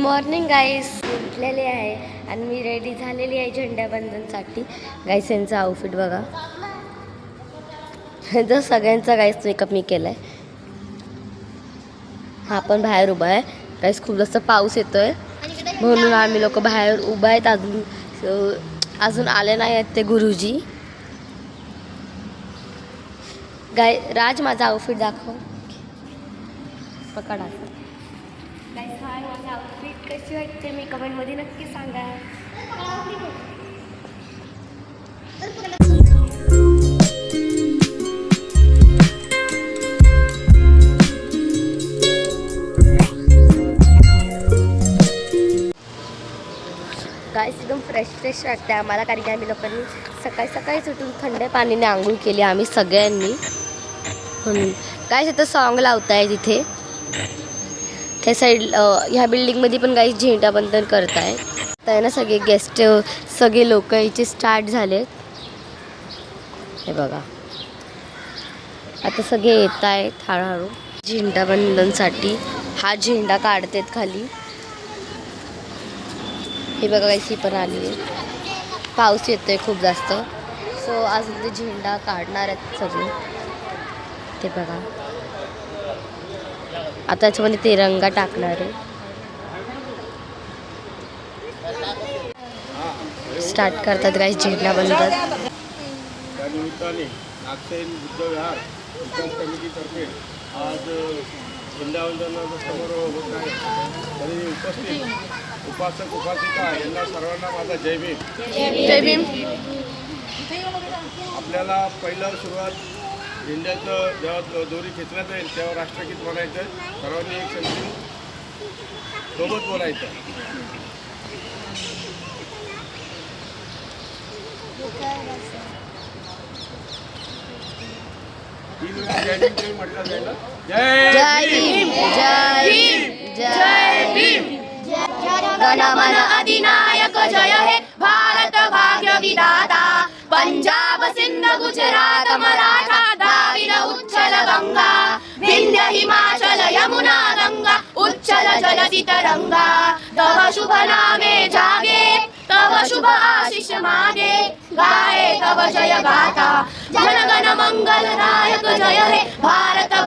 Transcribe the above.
Morning गाईस, उठलेले आहे आणि मी ready झालेली आहे झेंडावंदनसाठी. गाईस यांचा आउटफिट बघा. जर सगळ्यांचा गाईस मेकअप मी केलाय. हा पण बाहेर उभा आहे. गाईस खूप जास्त पाऊस येतोय म्हणून आम्ही लोक बाहेर उभा आहेत. अजून आले नाही आहेत ते गुरुजी. राज माझा आउटफिट दाखव. पकडा. गाईस हाय माझा आउटफिट कशी वाटते मी कमेंटमध्ये नक्की सांगा. गाईस एकदम फ्रेश वाटते आम्हाला, कारण की आम्ही लोकांनी सकाळीच उठून थंड पाण्याने आंघोळ केली आम्ही सगळ्यांनी. म्हणून गाईस इथं सॉन्ग लावताय तिथे त्या साईड ह्या बिल्डिंगमध्ये पण गाईस झेंडावंदन करताय. तर ना सगळे गेस्ट सगळे लोक इथे स्टार्ट झालेत. हे बघा आता सगळे येत आहेत हळूहळू झेंडावंदनसाठी. हा झेंडा काढतात खाली. हे बघा गाईस ही पण आली आहे. पाऊस येतोय खूप जास्त, सो अजून ते झेंडा काढणार आहेत सगळे. ते बघा आता त्याच्यामध्ये तिरंगा टाकणार आहे. स्टार्ट करतात गाईस झेंडावंदन. त्या निमित्ताने नागसेन बुद्धविहार विकास कमिटीतर्फे आज झेंडावंदनाचा समारोह होत आहे. तरी उपस्थित उपासक उपासिका यांना सर्वांना माझा जय भीम. जय भीम. आपल्याला पहिलं सुरुवात झेंड्याचं जेव्हा दोरी खेचण्यात जाईल तेव्हा राष्ट्रगीत म्हणायचं. सर्वांनी एक संगीत सोबत बोलायचं. म्हटलं जाईल. जय भीम जय भीम जय भीम. गणमन अधिनायक जय हे भारत भाग्य विधाता. पंजाब सिंध गुजरात मराठा द्राविड उच्चल गंगा. विंध्य हिमाचल यमुना गंगा उच्चल जलधि तरंगा. तव शुभ नामे जागे तव शुभ आशीष मागे. गाये तव जय गाथा. जन गण मंगल नायक जय हे भारत